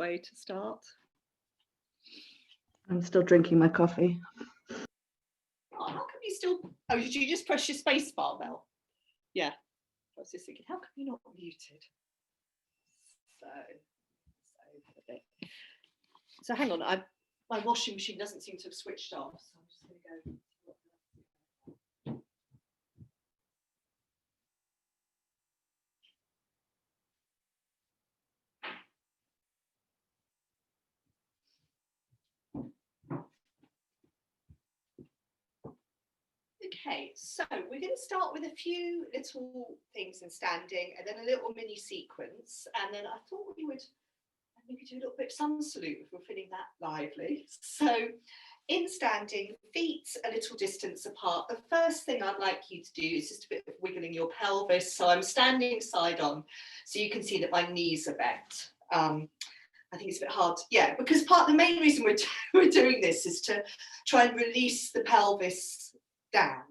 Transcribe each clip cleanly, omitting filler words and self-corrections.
way to start. I'm still drinking my coffee. Oh, how come you still... Oh, did you just press your space bar, Mel? Yeah. I was just thinking, how come you're not muted? So hang on, my washing machine doesn't seem to have switched off, so I'm just going to go. Okay, so we're going to start with a few little things in standing and then a little mini sequence, and then I thought we would maybe do a little bit of sun salute if we're feeling that lively. So in standing, feet a little distance apart. The first thing I'd like you to do is just a bit of wiggling your pelvis. So I'm standing side on, so you can see that my knees are bent. I think it's a bit hard, yeah, because the main reason we're doing this is to try and release the pelvis down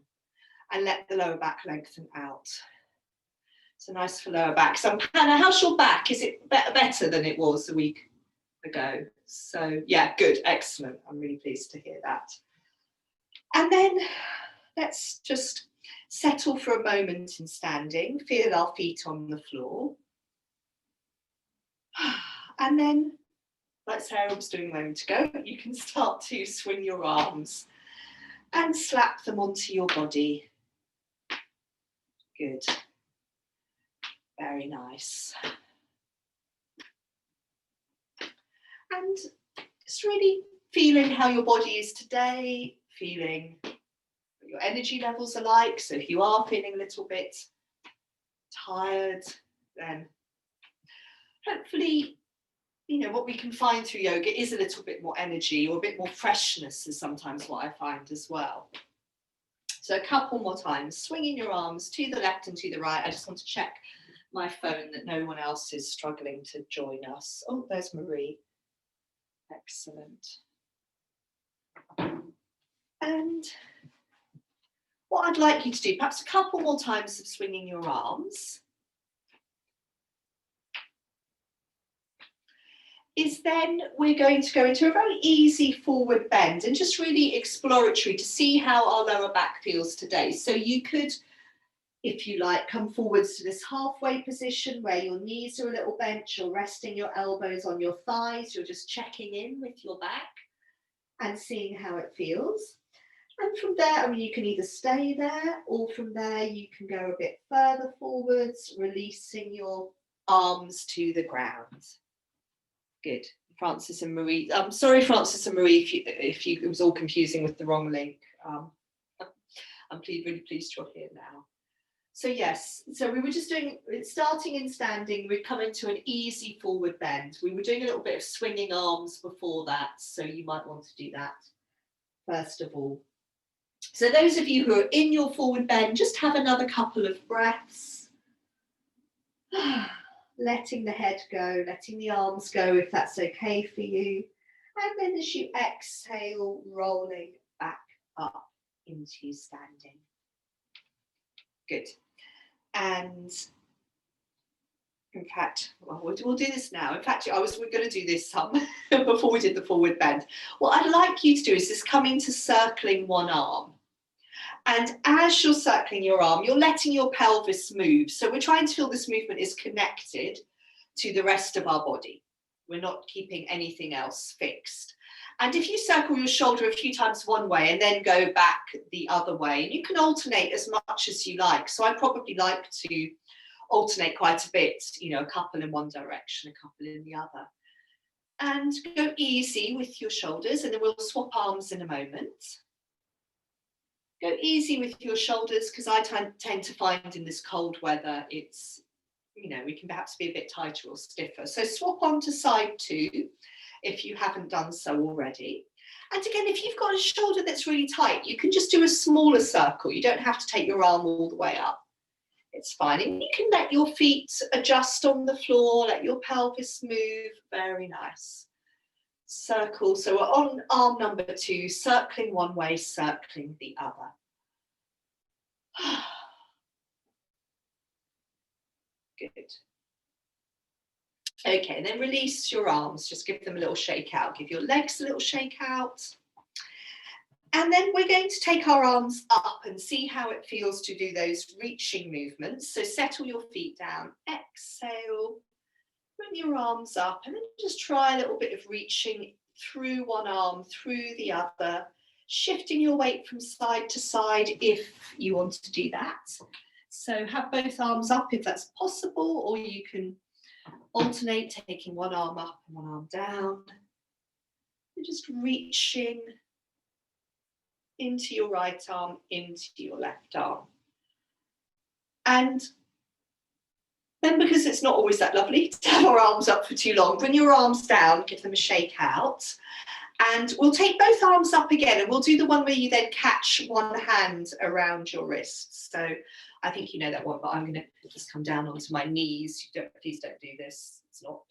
and let the lower back lengthen out. So nice for lower back. So Hannah, how's your back? Is it better than it was a week ago? So yeah, good, excellent. I'm really pleased to hear that. And then let's just settle for a moment in standing, feel our feet on the floor. And then, like Sarah was doing a moment ago, you can start to swing your arms and slap them onto your body. Good. Very nice. And just really feeling how your body is today, feeling what your energy levels are like. So if you are feeling a little bit tired, then hopefully, you know, what we can find through yoga is a little bit more energy or a bit more freshness is sometimes what I find as well. So a couple more times, swinging your arms to the left and to the right. I just want to check my phone that no one else is struggling to join us. Oh, there's Marie. Excellent. And what I'd like you to do, perhaps a couple more times of swinging your arms, is then we're going to go into a very easy forward bend and just really exploratory to see how our lower back feels today. So you could, if you like, come forwards to this halfway position where your knees are a little bent, you're resting your elbows on your thighs, you're just checking in with your back and seeing how it feels. And from there, I mean, you can either stay there or from there you can go a bit further forwards, releasing your arms to the ground. Good. Francis and Marie. I'm sorry, Francis and Marie, if it was all confusing with the wrong link. I'm really pleased you're here now. So yes, so we were just doing, starting in standing, we'd come into an easy forward bend. We were doing a little bit of swinging arms before that, so you might want to do that first of all. So those of you who are in your forward bend, just have another couple of breaths. Letting the head go, letting the arms go if that's okay for you. And then as you exhale, rolling back up into standing. Good. And in fact, well, we'll do this now. In fact, we're going to do this before we did the forward bend. What I'd like you to do is just come into circling one arm. And as you're circling your arm, you're letting your pelvis move. So we're trying to feel this movement is connected to the rest of our body. We're not keeping anything else fixed. And if you circle your shoulder a few times one way and then go back the other way, and you can alternate as much as you like. So I probably like to alternate quite a bit, you know, a couple in one direction, a couple in the other. And go easy with your shoulders, and then we'll swap arms in a moment. Go easy with your shoulders, because I tend to find in this cold weather, it's, you know, we can perhaps be a bit tighter or stiffer. So swap on to side 2 if you haven't done so already. And again, if you've got a shoulder that's really tight, you can just do a smaller circle. You don't have to take your arm all the way up. It's fine. And you can let your feet adjust on the floor, let your pelvis move. Very nice. Circle. So we're on arm number 2, circling one way, circling the other. Good. Okay, and then release your arms, just give them a little shake out, give your legs a little shake out. And then we're going to take our arms up and see how it feels to do those reaching movements. So settle your feet down, exhale, bring your arms up, and then just try a little bit of reaching through one arm, through the other, shifting your weight from side to side if you want to do that. So have both arms up if that's possible, or you can alternate taking one arm up and one arm down. You're just reaching into your right arm, into your left arm. And then, because it's not always that lovely to have our arms up for too long, bring your arms down, give them a shake out. And we'll take both arms up again, and we'll do the one where you then catch one hand around your wrists. So I think you know that one, but I'm going to just come down onto my knees. Please don't do this. It's not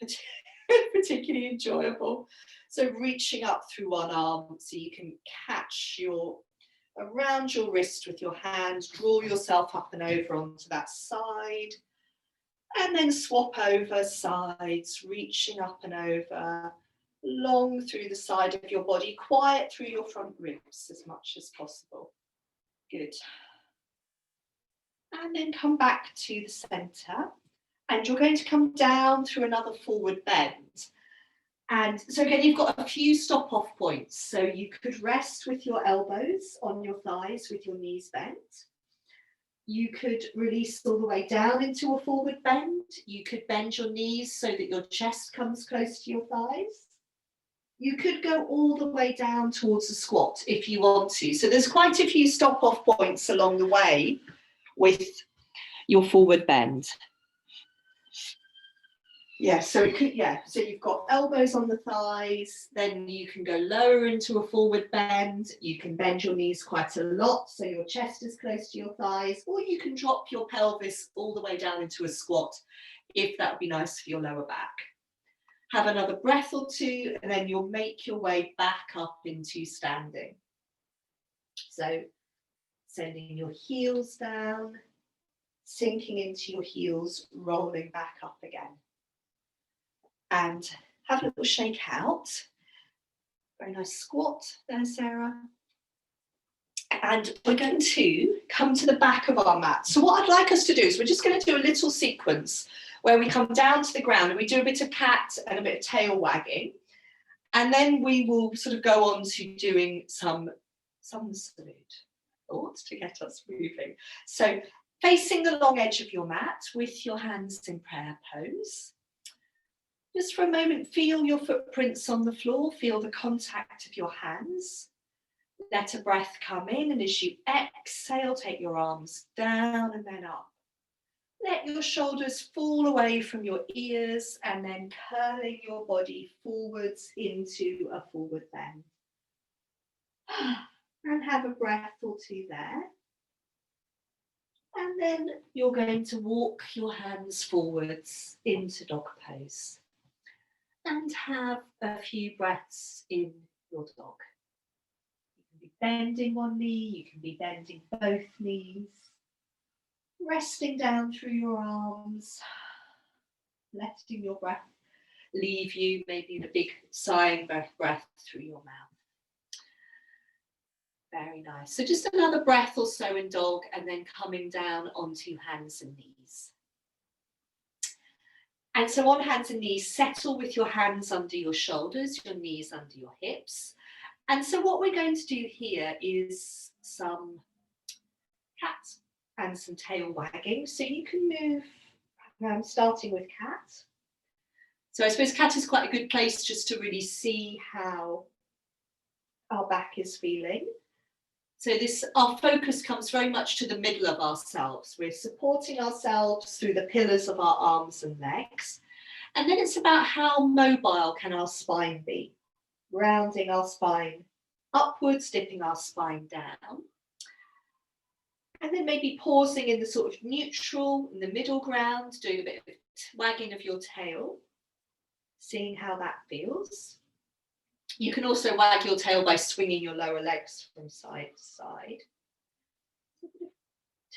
particularly enjoyable. So reaching up through one arm so you can catch around your wrist with your hands, draw yourself up and over onto that side, and then swap over sides, reaching up and over, long through the side of your body, quiet through your front ribs as much as possible. Good. And then come back to the center, and you're going to come down through another forward bend. And so again, you've got a few stop-off points. So you could rest with your elbows on your thighs with your knees bent. You could release all the way down into a forward bend. You could bend your knees so that your chest comes close to your thighs. You could go all the way down towards a squat if you want to. So there's quite a few stop-off points along the way with your forward bend. Yeah, so you've got elbows on the thighs, then you can go lower into a forward bend, you can bend your knees quite a lot so your chest is close to your thighs, or you can drop your pelvis all the way down into a squat if that would be nice for your lower back. Have another breath or two, and then you'll make your way back up into standing. So sending your heels down, sinking into your heels, rolling back up again. And have a little shake out. Very nice squat there, Sarah. And we're going to come to the back of our mat. So what I'd like us to do is we're just going to do a little sequence where we come down to the ground and we do a bit of cat and a bit of tail wagging. And then we will sort of go on to doing some salute thoughts to get us moving. So facing the long edge of your mat with your hands in prayer pose. Just for a moment, feel your footprints on the floor, feel the contact of your hands. Let a breath come in, and as you exhale, take your arms down and then up. Let your shoulders fall away from your ears, and then curling your body forwards into a forward bend. And have a breath or two there. And then you're going to walk your hands forwards into dog pose. And have a few breaths in your dog. You can be bending one knee, you can be bending both knees, resting down through your arms, letting your breath leave you, maybe the big sighing breath through your mouth. Very nice. So just another breath or so in dog, and then coming down onto hands and knees. And so on hands and knees, settle with your hands under your shoulders, your knees under your hips. And so what we're going to do here is some cat and some tail wagging. So you can move, starting with cat. So I suppose cat is quite a good place just to really see how our back is feeling. So our focus comes very much to the middle of ourselves. We're supporting ourselves through the pillars of our arms and legs. And then it's about how mobile can our spine be. Rounding our spine upwards, dipping our spine down. And then maybe pausing in the sort of neutral, in the middle ground, doing a bit of wagging of your tail, seeing how that feels. You can also wag your tail by swinging your lower legs from side to side.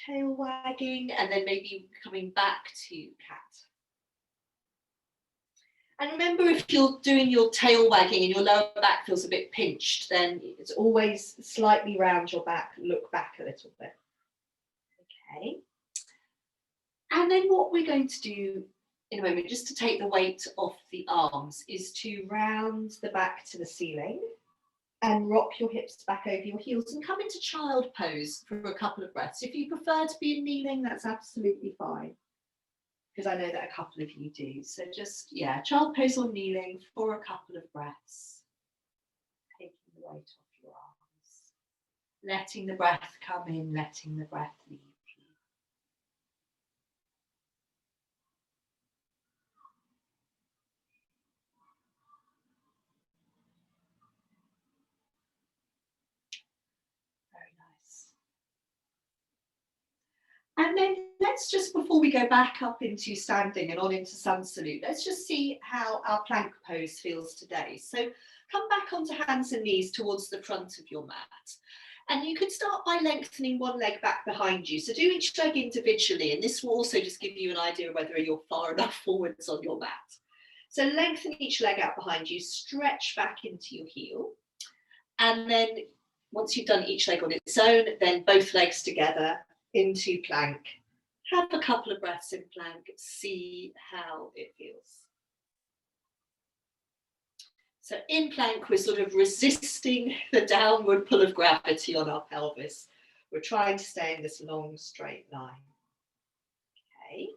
Tail wagging, and then maybe coming back to cat. And remember, if you're doing your tail wagging and your lower back feels a bit pinched, then it's always slightly round your back, look back a little bit. Okay. And then what we're going to do in a moment, just to take the weight off the arms, is to round the back to the ceiling and rock your hips back over your heels and come into child pose for a couple of breaths. If you prefer to be in kneeling, that's absolutely fine, because I know that a couple of you do. So just, yeah, child pose or kneeling for a couple of breaths. Taking the weight off your arms. Letting the breath come in, letting the breath leave you. Very nice. And then let's just, before we go back up into standing and on into sun salute, let's just see how our plank pose feels today. So come back onto hands and knees towards the front of your mat. And you could start by lengthening one leg back behind you. So do each leg individually, and this will also just give you an idea of whether you're far enough forwards on your mat. So lengthen each leg out behind you, stretch back into your heel. And then once you've done each leg on its own, then both legs together into plank. Have a couple of breaths in plank, see how it feels. So in plank, we're sort of resisting the downward pull of gravity on our pelvis. We're trying to stay in this long, straight line. Okay.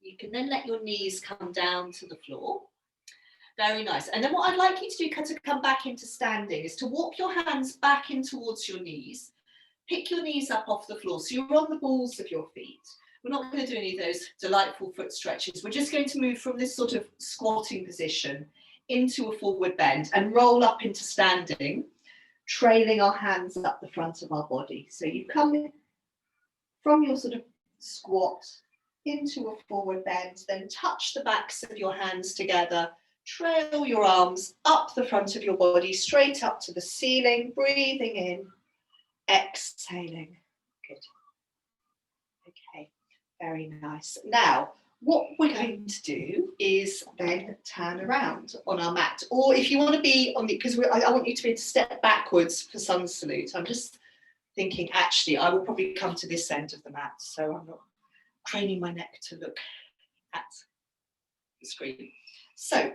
You can then let your knees come down to the floor. Very nice. And then what I'd like you to do to come back into standing is to walk your hands back in towards your knees. Pick your knees up off the floor. So you're on the balls of your feet. We're not going to do any of those delightful foot stretches. We're just going to move from this sort of squatting position into a forward bend and roll up into standing, trailing our hands up the front of our body. So you come in from your sort of squat into a forward bend, then touch the backs of your hands together, trail your arms up the front of your body, straight up to the ceiling, breathing in, exhaling. Good. Okay, very nice. Now, what we're going to do is then turn around on our mat, or if you want to be on the, because I want you to be able to step backwards for sun salute. I'm just thinking, actually, I will probably come to this end of the mat, so I'm not craning my neck to look at the screen. So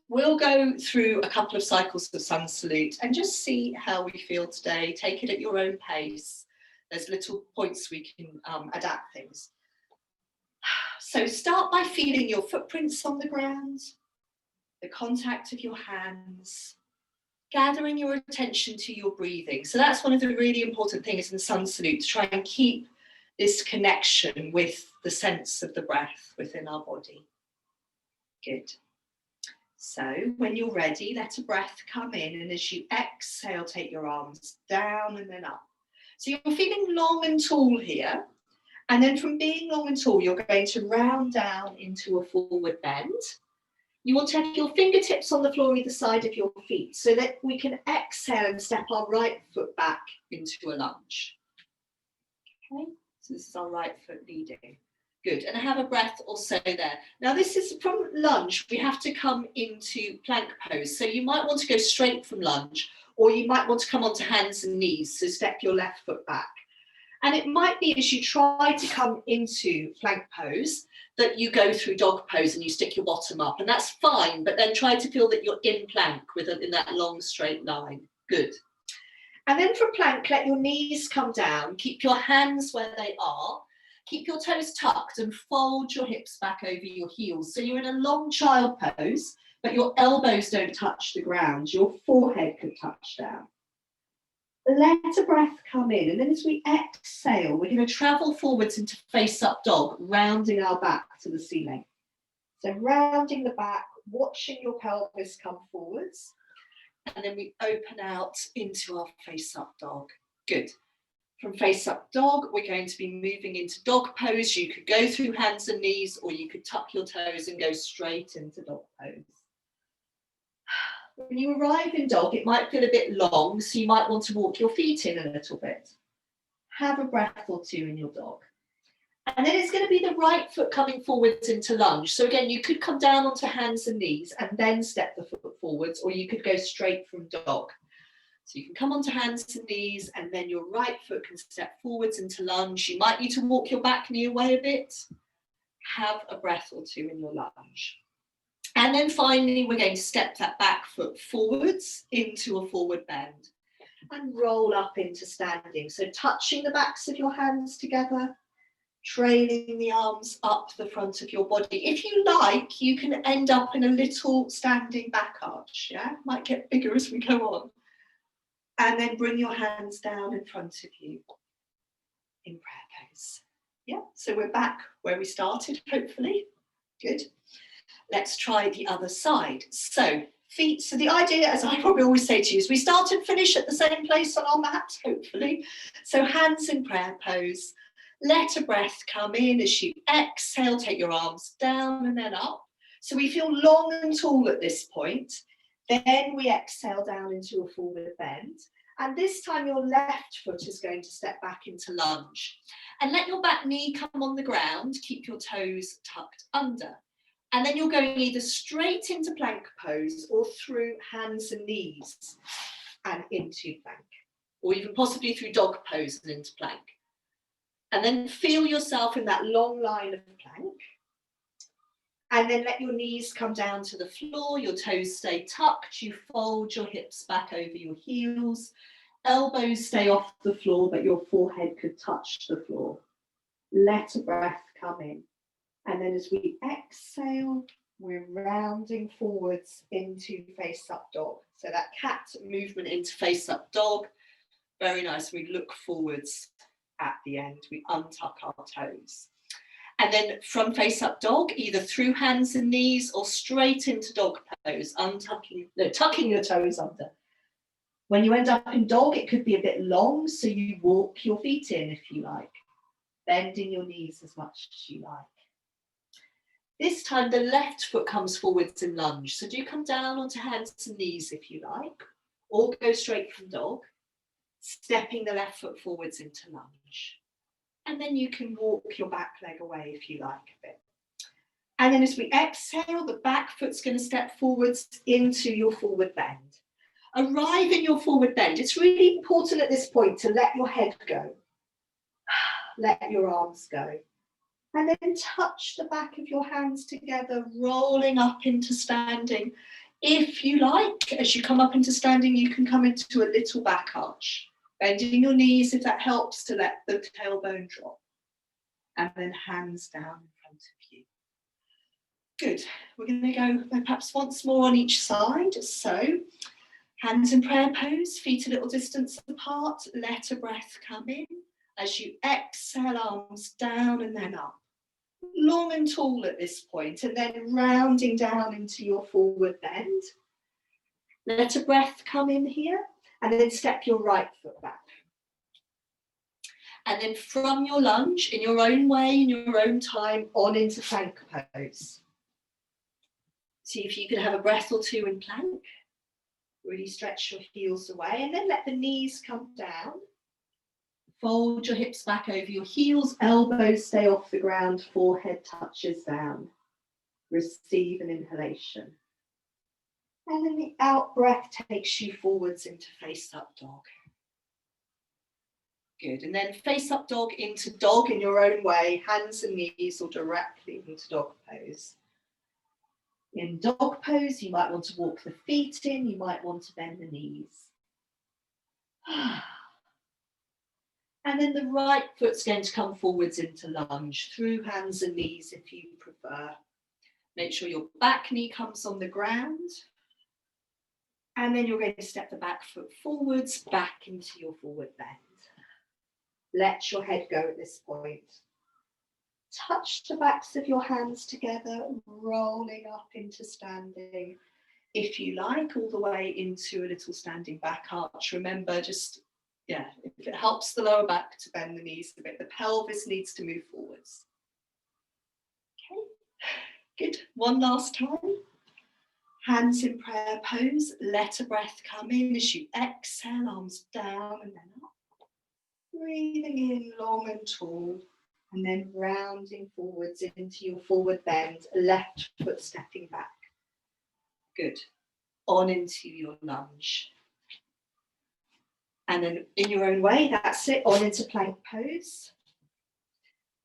we'll go through a couple of cycles of sun salute and just see how we feel today. Take it at your own pace. There's little points we can adapt things. So start by feeling your footprints on the ground, the contact of your hands, gathering your attention to your breathing. So that's one of the really important things in sun salute, to try and keep this connection with the sense of the breath within our body. Good. So when you're ready, let a breath come in, and as you exhale, take your arms down and then up. So you're feeling long and tall here. And then from being long and tall, you're going to round down into a forward bend. You will take your fingertips on the floor either side of your feet so that we can exhale and step our right foot back into a lunge. Okay, so this is our right foot leading. Good, and have a breath or so there. Now this is from lunge, we have to come into plank pose. So you might want to go straight from lunge, or you might want to come onto hands and knees, so step your left foot back. And it might be as you try to come into plank pose that you go through dog pose and you stick your bottom up, and that's fine, but then try to feel that you're in plank in that long straight line. Good. And then from plank, let your knees come down, keep your hands where they are, keep your toes tucked and fold your hips back over your heels. So you're in a long child pose, but your elbows don't touch the ground, your forehead could touch down. Let a breath come in, and then as we exhale, we're going to travel forwards into face up dog, rounding our back to the ceiling. So rounding the back, watching your pelvis come forwards, and then we open out into our face up dog. Good. From face up dog, we're going to be moving into dog pose. You could go through hands and knees, or you could tuck your toes and go straight into dog pose. When you arrive in dog, it might feel a bit long, so you might want to walk your feet in a little bit. Have a breath or two in your dog. And then it's going to be the right foot coming forwards into lunge. So again, you could come down onto hands and knees and then step the foot forwards, or you could go straight from dog. So you can come onto hands and knees, and then your right foot can step forwards into lunge. You might need to walk your back knee away a bit. Have a breath or two in your lunge. And then finally, we're going to step that back foot forwards into a forward bend and roll up into standing. So touching the backs of your hands together, trailing the arms up the front of your body. If you like, you can end up in a little standing back arch, yeah? Might get bigger as we go on. And then bring your hands down in front of you in prayer pose. Yeah, so we're back where we started, hopefully. Good. Let's try the other side. So feet, so the idea, as I probably always say to you, is we start and finish at the same place on our mat, hopefully. So hands in prayer pose. Let a breath come in as you exhale, take your arms down and then up. So we feel long and tall at this point. Then we exhale down into a forward bend. And this time your left foot is going to step back into lunge. And let your back knee come on the ground, keep your toes tucked under. And then you're going either straight into plank pose or through hands and knees and into plank, or even possibly through dog pose and into plank. And then feel yourself in that long line of plank. And then let your knees come down to the floor, your toes stay tucked, you fold your hips back over your heels, elbows stay off the floor, but your forehead could touch the floor. Let a breath come in. And then as we exhale, we're rounding forwards into face up dog. So that cat movement into face up dog, very nice. We look forwards at the end, we untuck our toes. And then from face up dog, either through hands and knees or straight into dog pose, tucking your toes under. When you end up in dog, it could be a bit long, so you walk your feet in if you like, bending your knees as much as you like. This time the left foot comes forwards in lunge, so do come down onto hands and knees if you like, or go straight from dog, stepping the left foot forwards into lunge. And then you can walk your back leg away if you like a bit. And then as we exhale, the back foot's going to step forwards into your forward bend. Arrive in your forward bend. It's really important at this point to let your head go. Let your arms go. And then touch the back of your hands together, rolling up into standing. If you like, as you come up into standing, you can come into a little back arch. Bending your knees if that helps to let the tailbone drop. And then hands down in front of you. Good. We're going to go perhaps once more on each side. So, hands in prayer pose, feet a little distance apart. Let a breath come in. As you exhale, arms down and then up. Long and tall at this point, and then rounding down into your forward bend. Let a breath come in here. And then step your right foot back. And then from your lunge, in your own way, in your own time, on into plank pose. See if you can have a breath or two in plank. Really stretch your heels away, and then let the knees come down. Fold your hips back over your heels, elbows stay off the ground, forehead touches down. Receive an inhalation. And then the out breath takes you forwards into face up dog. Good, and then face up dog into dog in your own way, hands and knees or directly into dog pose. In dog pose, you might want to walk the feet in, you might want to bend the knees. And then the right foot's going to come forwards into lunge, through hands and knees if you prefer. Make sure your back knee comes on the ground. And then you're going to step the back foot forwards, back into your forward bend. Let your head go at this point. Touch the backs of your hands together, rolling up into standing. If you like, all the way into a little standing back arch. Remember, just, if it helps the lower back to bend the knees a bit, the pelvis needs to move forwards. Okay, good. One last time. Hands in prayer pose, let a breath come in as you exhale, arms down and then up. Breathing in long and tall, And then rounding forwards into your forward bend, left foot stepping back. Good. On into your lunge. And then in your own way, that's it, on into plank pose.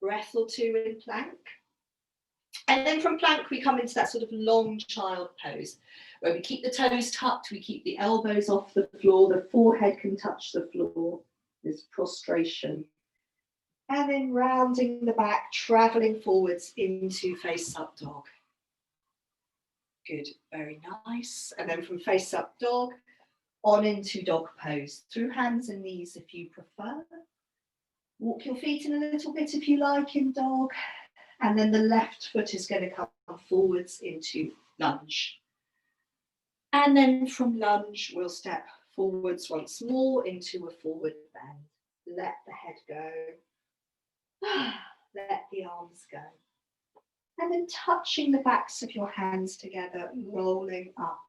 Breath or two in plank. And then from plank, we come into that sort of long child pose, where we keep the toes tucked, we keep the elbows off the floor, the forehead can touch the floor, this prostration. And then rounding the back, traveling forwards into face up dog. Good, very nice. And then from face up dog, on into dog pose, through hands and knees if you prefer. Walk your feet in a little bit if you like in dog. And then the left foot is going to come forwards into lunge. And then from lunge, we'll step forwards once more into a forward bend. Let the head go. Let the arms go. And then touching the backs of your hands together, rolling up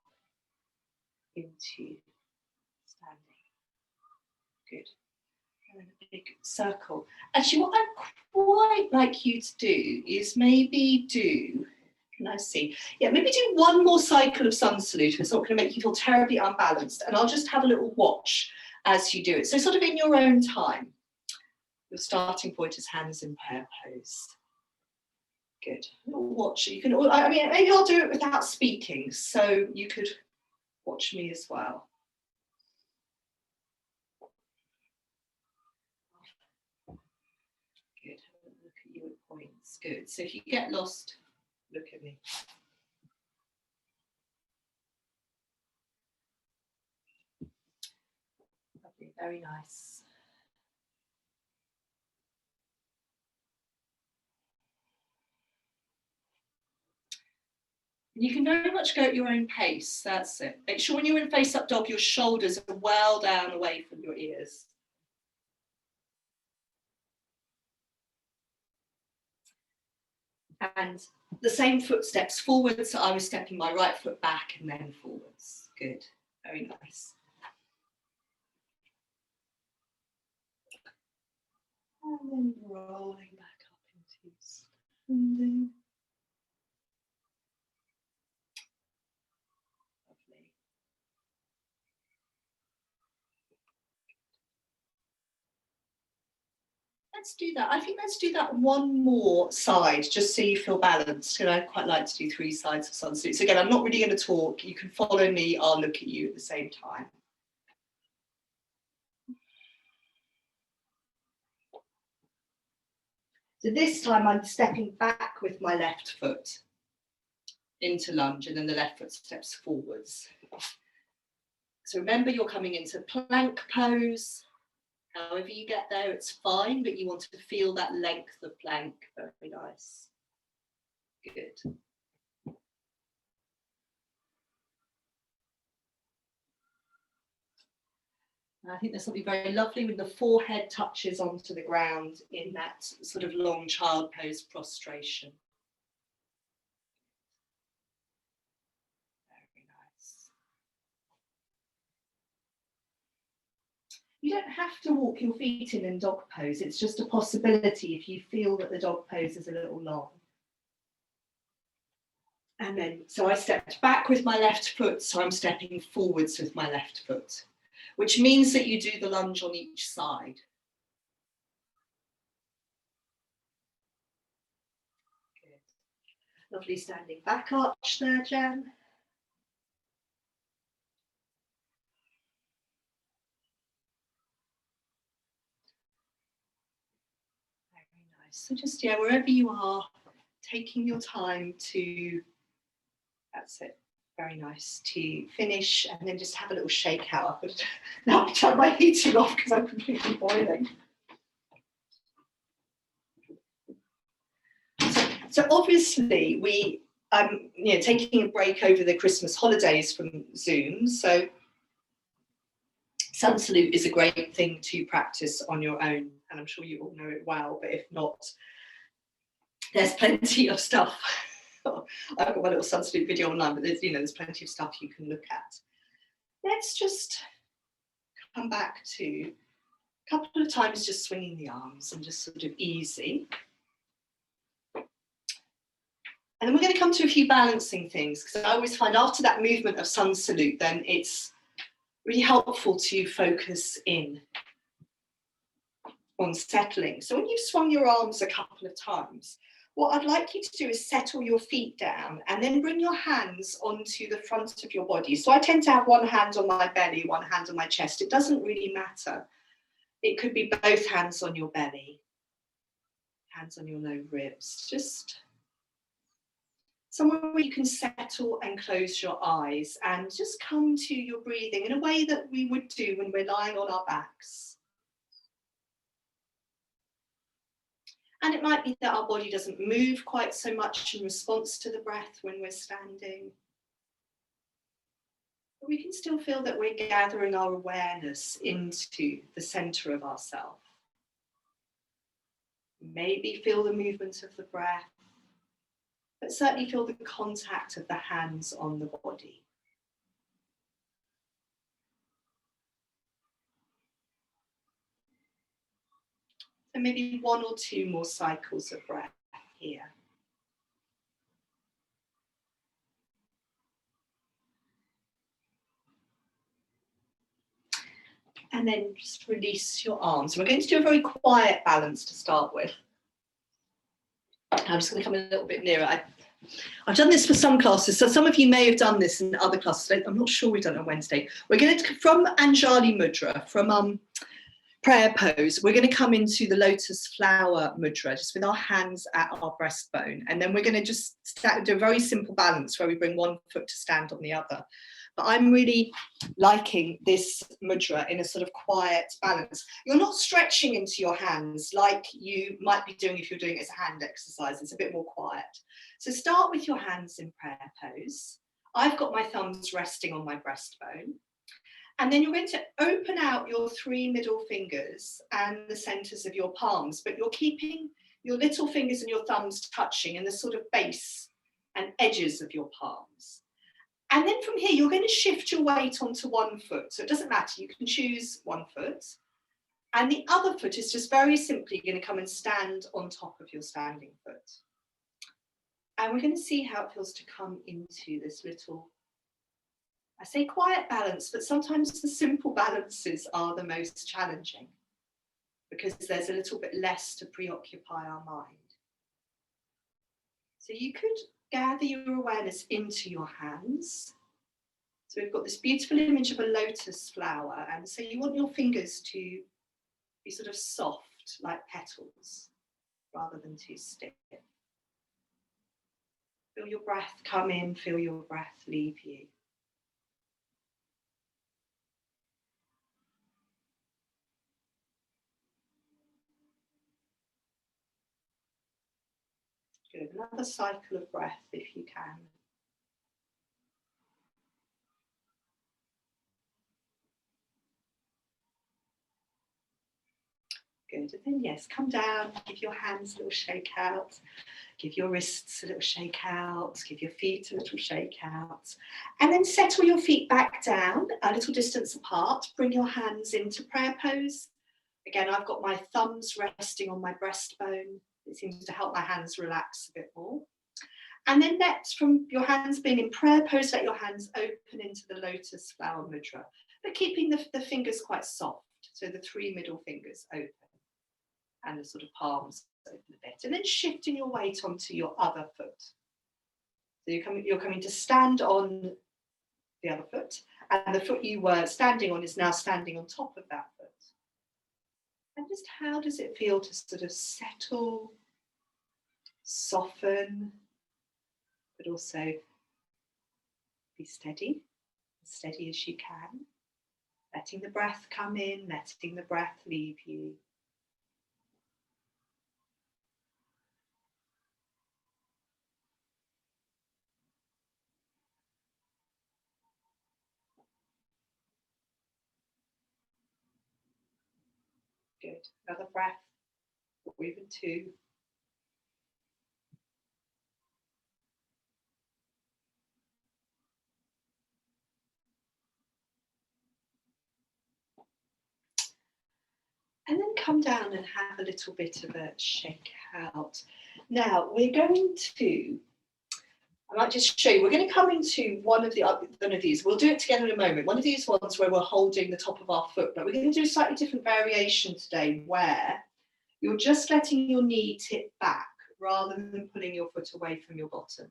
into standing. Good. And then a big circle. Actually, what I'd quite like you to do is maybe do, can I see? Yeah, maybe do one more cycle of sun salute. It's not going to make you feel terribly unbalanced. And I'll just have a little watch as you do it. So sort of in your own time. Your starting point is hands in prayer pose. Good. Watch. You can. I mean, maybe I'll do it without speaking, so you could watch me as well. Good. Look at you at points. Good. So if you get lost, look at me. Lovely. Very nice. You can very much go at your own pace, that's it. Make sure when you're in face up dog, your shoulders are well down away from your ears. And the same footsteps forwards, so I was stepping my right foot back and then forwards. Good, very nice. And then rolling back up into standing. Let's do that. I think let's do that one more side, just so you feel balanced. And I'd quite like to do 3 sides of sun salute. So again, I'm not really going to talk. You can follow me. I'll look at you at the same time. So this time I'm stepping back with my left foot into lunge, and then the left foot steps forwards. So remember, you're coming into plank pose. However you get there, it's fine, but you want to feel that length of plank. Very nice. Good. And I think there's something very lovely when the forehead touches onto the ground in that sort of long child pose prostration. Very nice. You don't have to walk your feet in dog pose. It's just a possibility if you feel that the dog pose is a little long. And then, so I stepped back with my left foot, so I'm stepping forwards with my left foot, which means that you do the lunge on each side. Good. Lovely standing back arch there, Jen. So just, yeah, wherever you are, taking your time to, that's it, very nice, to finish and then just have a little shake out. Now I've turned my heating off because I'm completely boiling. So obviously we, taking a break over the Christmas holidays from Zoom, so sun salute is a great thing to practice on your own, and I'm sure you all know it well, but if not, there's plenty of stuff. I've got my little sun salute video online, but there's plenty of stuff you can look at. Let's just come back to a couple of times just swinging the arms and just sort of easy. And then we're going to come to a few balancing things, because I always find after that movement of sun salute, then it's really helpful to focus in on settling. So when you've swung your arms a couple of times, what I'd like you to do is settle your feet down and then bring your hands onto the front of your body. So I tend to have one hand on my belly, one hand on my chest. It doesn't really matter. It could be both hands on your belly, hands on your low ribs, just somewhere where you can settle and close your eyes and just come to your breathing in a way that we would do when we're lying on our backs. And it might be that our body doesn't move quite so much in response to the breath when we're standing. But we can still feel that we're gathering our awareness into the center of ourselves. Maybe feel the movement of the breath, but certainly feel the contact of the hands on the body. So maybe one or two more cycles of breath here. And then just release your arms. We're going to do a very quiet balance to start with. I'm just going to come a little bit nearer. I've done this for some classes, so some of you may have done this in other classes. I'm not sure we've done it on Wednesday. We're going to, from Anjali Mudra, from prayer pose, we're going to come into the lotus flower mudra, just with our hands at our breastbone. And then we're going to just do a very simple balance where we bring one foot to stand on the other. But I'm really liking this mudra in a sort of quiet balance. You're not stretching into your hands like you might be doing if you're doing it as a hand exercise. It's a bit more quiet. So start with your hands in prayer pose. I've got my thumbs resting on my breastbone. And then you're going to open out your 3 middle fingers and the centers of your palms, but you're keeping your little fingers and your thumbs touching in the sort of base and edges of your palms. And then from here, you're going to shift your weight onto one foot. So it doesn't matter, you can choose one foot. And the other foot is just very simply going to come and stand on top of your standing foot. And we're going to see how it feels to come into this little, I say quiet balance, but sometimes the simple balances are the most challenging because there's a little bit less to preoccupy our mind. So you could gather your awareness into your hands. So we've got this beautiful image of a lotus flower, and so you want your fingers to be sort of soft like petals rather than too stiff. Feel your breath come in, feel your breath leave you. Good. Another cycle of breath if you can. Good. And then yes, come down, give your hands a little shake out, give your wrists a little shake out, give your feet a little shake out. And then settle your feet back down a little distance apart. Bring your hands into prayer pose. Again, I've got my thumbs resting on my breastbone. It seems to help my hands relax a bit more. And then let, from your hands being in prayer pose, let your hands open into the lotus flower mudra, but keeping the fingers quite soft. So the 3 middle fingers open and the sort of palms open a bit. And then shifting your weight onto your other foot. So you're coming to stand on the other foot, and the foot you were standing on is now standing on top of that foot. And just how does it feel to sort of settle, soften, but also be steady, as steady as you can, letting the breath come in, letting the breath leave you. Good. Another breath, or even 2. And then come down and have a little bit of a shake out. Now we're going to I might just show you. We're going to come into one of these. We'll do it together in a moment. One of these ones where we're holding the top of our foot, but we're going to do a slightly different variation today where you're just letting your knee tip back rather than pulling your foot away from your bottom.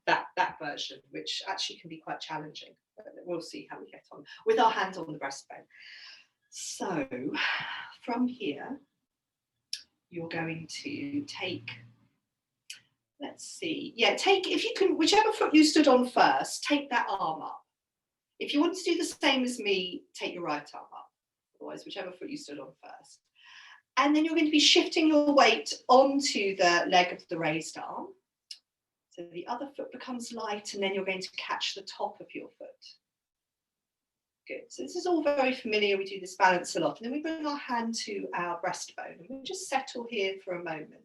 That version, which actually can be quite challenging, but we'll see how we get on with our hands on the breastbone. So from here, you're going to take, let's see, take, if you can, whichever foot you stood on first, take that arm up. If you want to do the same as me, take your right arm up. Otherwise, whichever foot you stood on first. And then you're going to be shifting your weight onto the leg of the raised arm. So the other foot becomes light, and then you're going to catch the top of your foot. Good. So this is all very familiar. We do this balance a lot. And then we bring our hand to our breastbone, and we'll just settle here for a moment.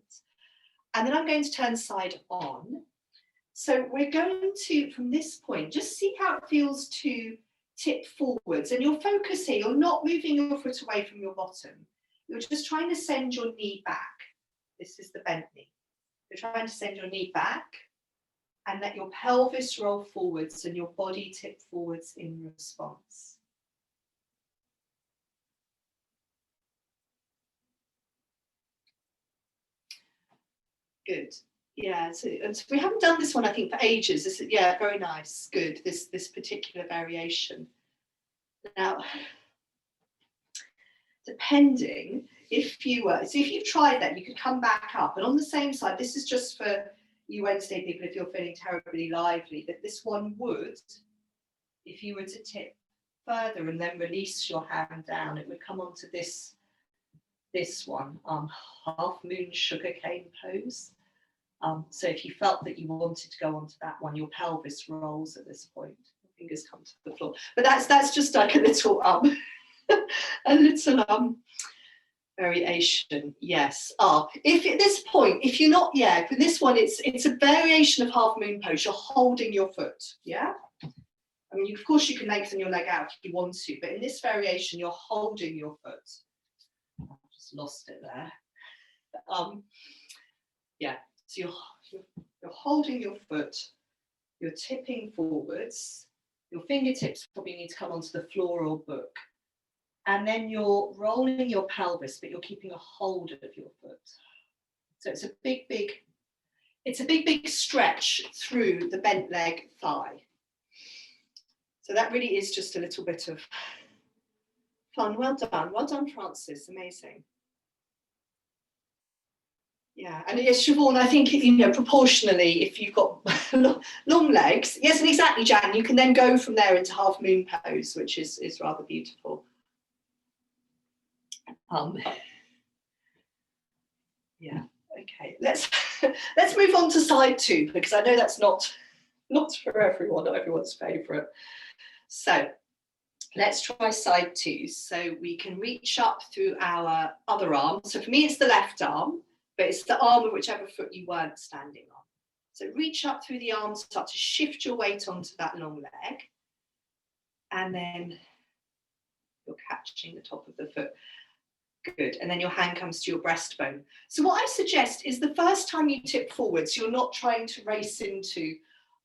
And then I'm going to turn side on. So we're going to, from this point, just see how it feels to tip forwards. And you're focusing, you're not moving your foot away from your bottom. You're just trying to send your knee back. This is the bent knee. You're trying to send your knee back and let your pelvis roll forwards and your body tip forwards in response. Good. Yeah, so we haven't done this one, I think, for ages. This is, yeah, very nice. Good. This particular variation. Now, depending if you were, so if you tried that, you could come back up, and on the same side, this is just for you Wednesday people if you're feeling terribly lively, that this one would, if you were to tip further and then release your hand down, it would come onto this one, half moon sugarcane pose. So if you felt that you wanted to go onto that one, your pelvis rolls at this point, your fingers come to the floor. But that's just like a little variation. Yes. If at this point, if you're not, for this one, it's a variation of half moon pose. You're holding your foot. Yeah. I mean, of course, you can lengthen your leg out if you want to, but in this variation, you're holding your foot. I've just lost it there. So you're holding your foot, you're tipping forwards, your fingertips probably need to come onto the floor or book, and then you're rolling your pelvis, but you're keeping a hold of your foot. So it's a big stretch through the bent leg thigh. So that really is just a little bit of fun. Well done, Francis, amazing. Yeah, and yes, Siobhan, I think, proportionally, if you've got long legs, yes, and exactly, Jan, you can then go from there into half moon pose, which is rather beautiful. Yeah, okay, let's move on to side two, because I know that's not for everyone, not everyone's favourite. So let's try side two. So we can reach up through our other arm. So for me, it's the left arm, but it's the arm of whichever foot you weren't standing on. So reach up through the arm, start to shift your weight onto that long leg, and then you're catching the top of the foot. Good, and then your hand comes to your breastbone. So what I suggest is the first time you tip forwards, you're not trying to race into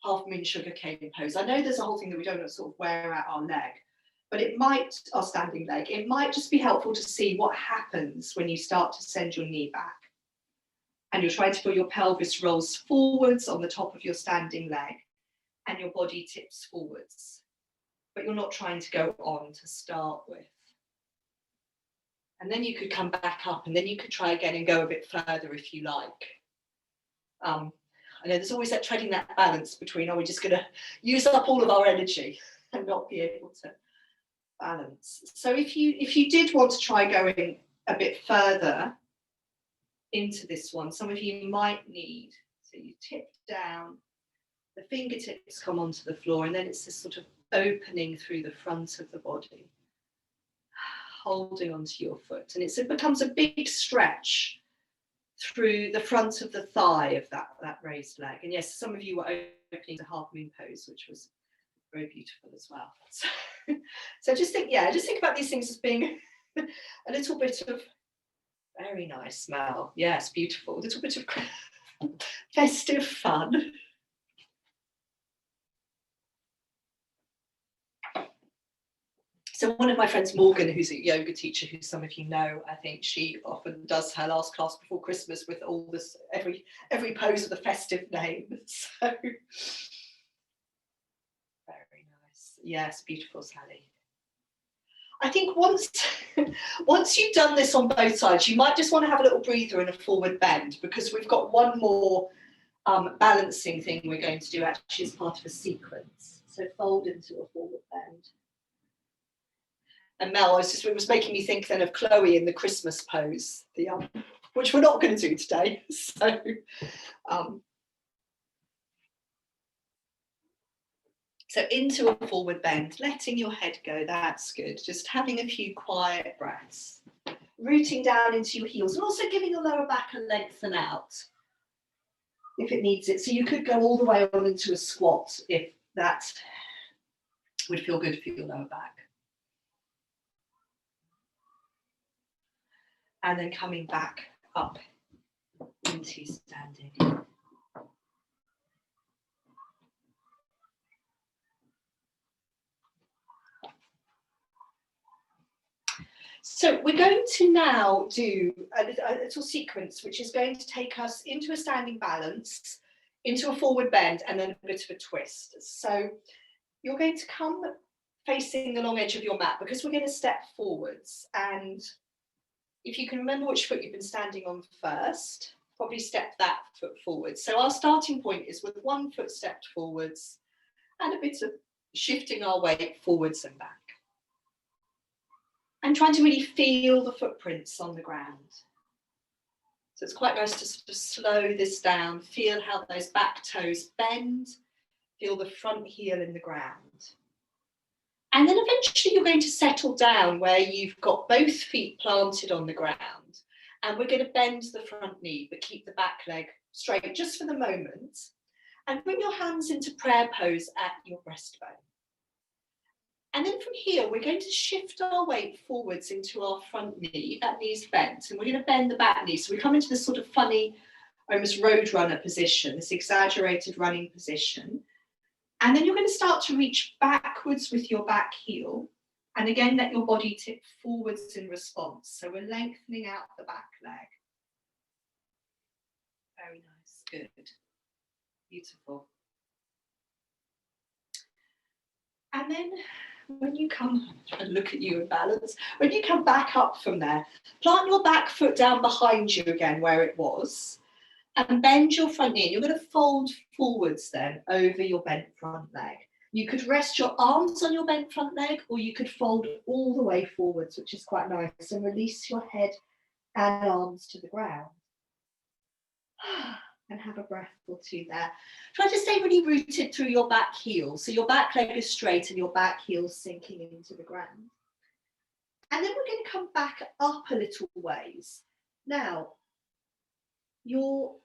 half moon sugarcane pose. I know there's a whole thing that we don't sort of wear out our leg, but our standing leg, it might just be helpful to see what happens when you start to send your knee back. And you're trying to feel your pelvis rolls forwards on the top of your standing leg and your body tips forwards. But you're not trying to go on to start with. And then you could come back up, and then you could try again and go a bit further if you like. I know there's always that treading that balance between, are we just going to use up all of our energy and not be able to balance? So if you did want to try going a bit further into this one, some of you might need, so you tip down, the fingertips come onto the floor, and then it's this sort of opening through the front of the body, holding onto your foot, and it becomes a big stretch through the front of the thigh of that raised leg. And yes, some of you were opening to half moon pose, which was very beautiful as well. So just think about these things as being a little bit of very nice smell. Yes, beautiful. A little bit of festive fun. So one of my friends, Morgan, who's a yoga teacher, who some of you know, I think she often does her last class before Christmas with all this, every pose of the festive name. So very nice. Yes, beautiful, Sally. I think once you've done this on both sides, you might just want to have a little breather and a forward bend, because we've got one more balancing thing we're going to do actually as part of a sequence. So fold into a forward bend. And Mel, it was making me think then of Chloe in the Christmas pose, which we're not going to do today. So into a forward bend, letting your head go, that's good. Just having a few quiet breaths. Rooting down into your heels and also giving your lower back a lengthen out if it needs it. So you could go all the way on into a squat if that would feel good for your lower back. And then coming back up into standing. So we're going to now do a little sequence which is going to take us into a standing balance, into a forward bend, and then a bit of a twist. So you're going to come facing the long edge of your mat, because we're going to step forwards. And if you can remember which foot you've been standing on first, probably step that foot forward. So our starting point is with one foot stepped forwards and a bit of shifting our weight forwards and back. And trying to really feel the footprints on the ground. So it's quite nice to sort of slow this down, feel how those back toes bend, feel the front heel in the ground. And then eventually you're going to settle down where you've got both feet planted on the ground, and we're going to bend the front knee, but keep the back leg straight just for the moment. And bring your hands into prayer pose at your breastbone. And then from here, we're going to shift our weight forwards into our front knee, that knee's bent, and we're going to bend the back knee. So we come into this sort of funny, almost road runner position, this exaggerated running position. And then you're going to start to reach backwards with your back heel. And again, let your body tip forwards in response. So we're lengthening out the back leg. Very nice, good, beautiful. And then when you come, I'm trying to look at you in balance, when you come back up from there, plant your back foot down behind you again where it was, and bend your front knee. You're going to fold forwards then over your bent front leg. You could rest your arms on your bent front leg, or you could fold all the way forwards, which is quite nice, and release your head and arms to the ground. And have a breath or two there. Try to stay really rooted through your back heel. So your back leg is straight and your back heel sinking into the ground. And then we're going to come back up a little ways. Now, you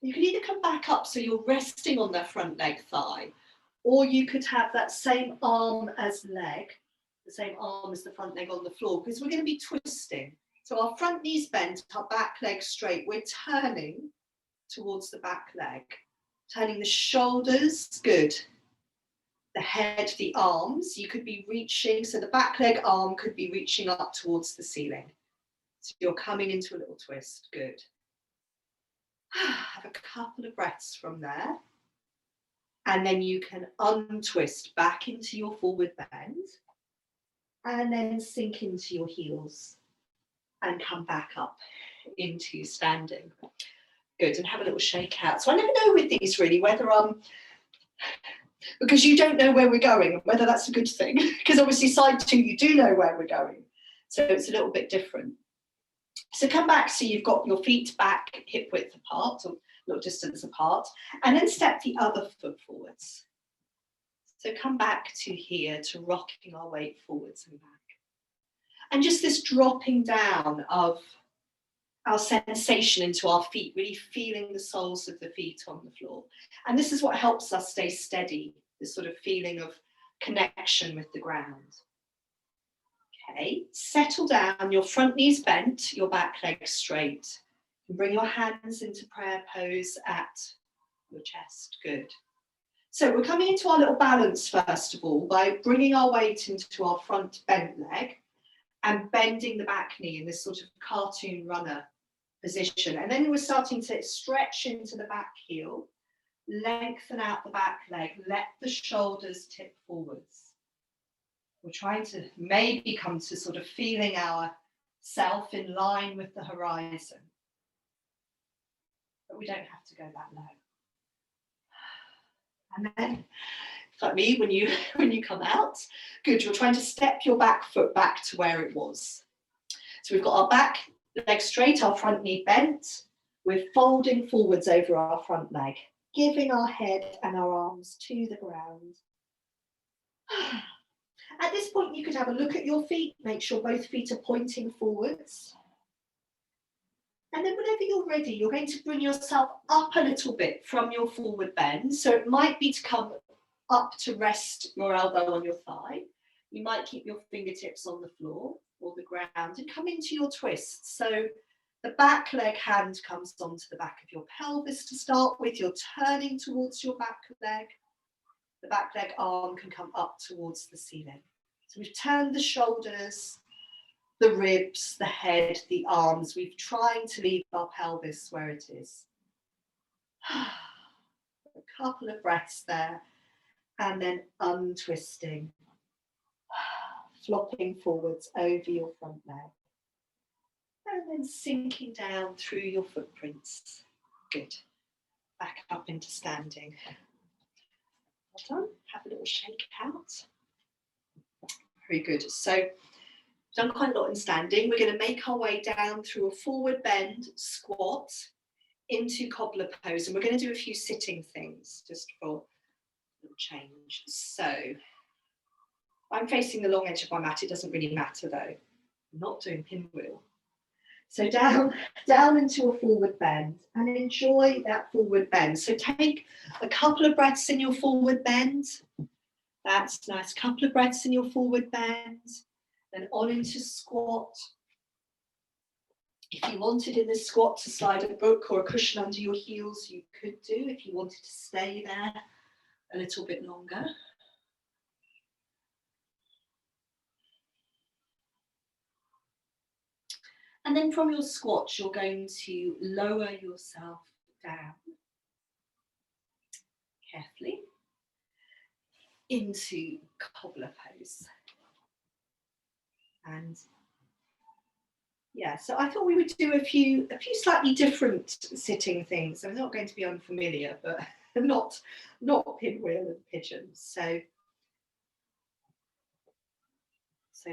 can either come back up so you're resting on the front leg thigh, or you could have that same arm as leg, the same arm as the front leg on the floor, because we're going to be twisting. So our front knee's bent, our back leg straight. We're turning towards the back leg, turning the shoulders, good. The head, the arms, you could be reaching, so the back leg arm could be reaching up towards the ceiling. So you're coming into a little twist, good. Have a couple of breaths from there. And then you can untwist back into your forward bend, and then sink into your heels and come back up into standing. Good, and have a little shake out. So I never know with these really whether because you don't know where we're going, whether that's a good thing, because obviously side two you do know where we're going, so it's a little bit different. So come back so you've got your feet back hip width apart, or a little distance apart, and then step the other foot forwards. So come back to here, to rocking our weight forwards and back, and just this dropping down of our sensation into our feet, really feeling the soles of the feet on the floor. And this is what helps us stay steady, this sort of feeling of connection with the ground. Okay, settle down, your front knee's bent, your back leg straight. And bring your hands into prayer pose at your chest, good. So we're coming into our little balance first of all by bringing our weight into our front bent leg and bending the back knee in this sort of cartoon runner position. And then we're starting to stretch into the back heel, lengthen out the back leg, let the shoulders tip forwards. We're trying to maybe come to sort of feeling ourself in line with the horizon. But we don't have to go that low. And then, like me, when you come out, good, you're trying to step your back foot back to where it was. So we've got our back leg straight, our front knee bent. We're folding forwards over our front leg, giving our head and our arms to the ground. At this point, you could have a look at your feet, make sure both feet are pointing forwards. And then whenever you're ready, you're going to bring yourself up a little bit from your forward bend. So it might be to come up to rest your elbow on your thigh. You might keep your fingertips on the floor or the ground and come into your twist. So the back leg hand comes onto the back of your pelvis to start with. You're turning towards your back leg. The back leg arm can come up towards the ceiling. So we've turned the shoulders, the ribs, the head, the arms. We're trying to leave our pelvis where it is. A couple of breaths there, and then untwisting, flopping forwards over your front leg, and then sinking down through your footprints. Good. Back up into standing. Well done. Have a little shake out. Very good. So done quite a lot in standing. We're going to make our way down through a forward bend squat into cobbler pose, and we're going to do a few sitting things just for a little change. So I'm facing the long edge of my mat. It doesn't really matter though. I'm not doing pinwheel. So down into a forward bend and enjoy that forward bend. So take a couple of breaths in your forward bend. That's nice. Couple of breaths in your forward bend. Then on into squat. If you wanted in this squat to slide a book or a cushion under your heels, you could do if you wanted to stay there a little bit longer. And then from your squat, you're going to lower yourself down carefully into cobbler pose. And yeah, so I thought we would do a few slightly different sitting things. I'm not going to be unfamiliar, but not pinwheel and pigeon. So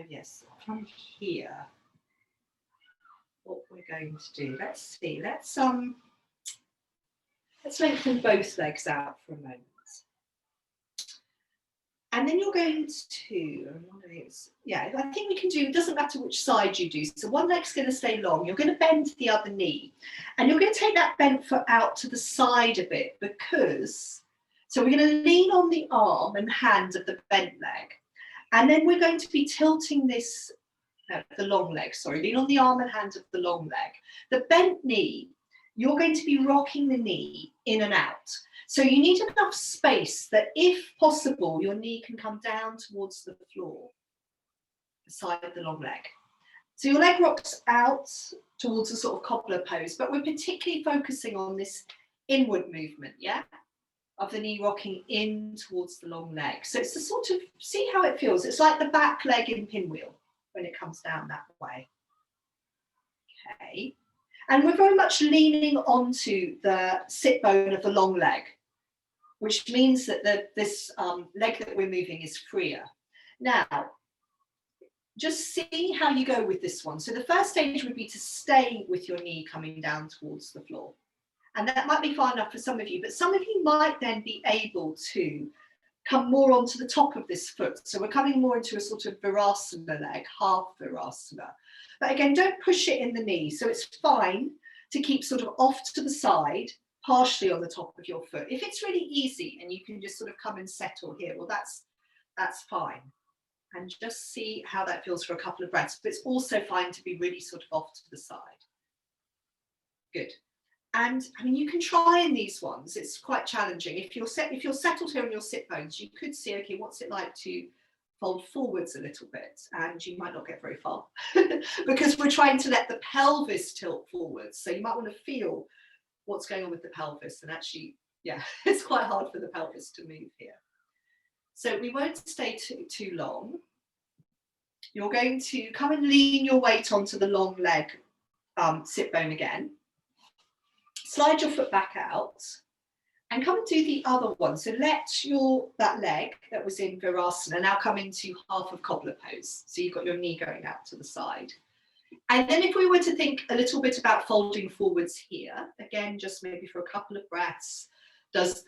yes, from here, what we're going to do, let's see, let's lengthen both legs out for a moment. And then you're going to, I think we can do, it doesn't matter which side you do. So one leg's going to stay long. You're going to bend the other knee. And you're going to take that bent foot out to the side a bit because, so we're going to lean on the arm and hand of the bent leg. And then we're going to be tilting this, the long leg, sorry, lean on the arm and hand of the long leg. The bent knee, you're going to be rocking the knee in and out. So you need enough space that if possible, your knee can come down towards the floor, the side of the long leg. So your leg rocks out towards a sort of cobbler pose, but we're particularly focusing on this inward movement, yeah? Of the knee rocking in towards the long leg. So it's a sort of, see how it feels. It's like the back leg in pinwheel when it comes down that way. Okay. And we're very much leaning onto the sit bone of the long leg, which means that this leg that we're moving is freer. Now, just see how you go with this one. So the first stage would be to stay with your knee coming down towards the floor. And that might be far enough for some of you, but some of you might then be able to come more onto the top of this foot. So we're coming more into a sort of virasana leg, half virasana. But again, don't push it in the knee. So it's fine to keep sort of off to the side, partially on the top of your foot. If it's really easy and you can just sort of come and settle here, well, that's fine. And just see how that feels for a couple of breaths. But it's also fine to be really sort of off to the side. Good. And I mean, you can try in these ones. It's quite challenging. If you're settled here on your sit bones, you could see, okay, what's it like to fold forwards a little bit, and you might not get very far because we're trying to let the pelvis tilt forwards. So you might want to feel what's going on with the pelvis, and actually, yeah, it's quite hard for the pelvis to move here. So we won't stay too long. You're going to come and lean your weight onto the long leg sit bone again. Slide your foot back out and come and do the other one. So let that leg that was in Virasana now come into half of cobbler pose. So you've got your knee going out to the side. And then if we were to think a little bit about folding forwards here, again, just maybe for a couple of breaths,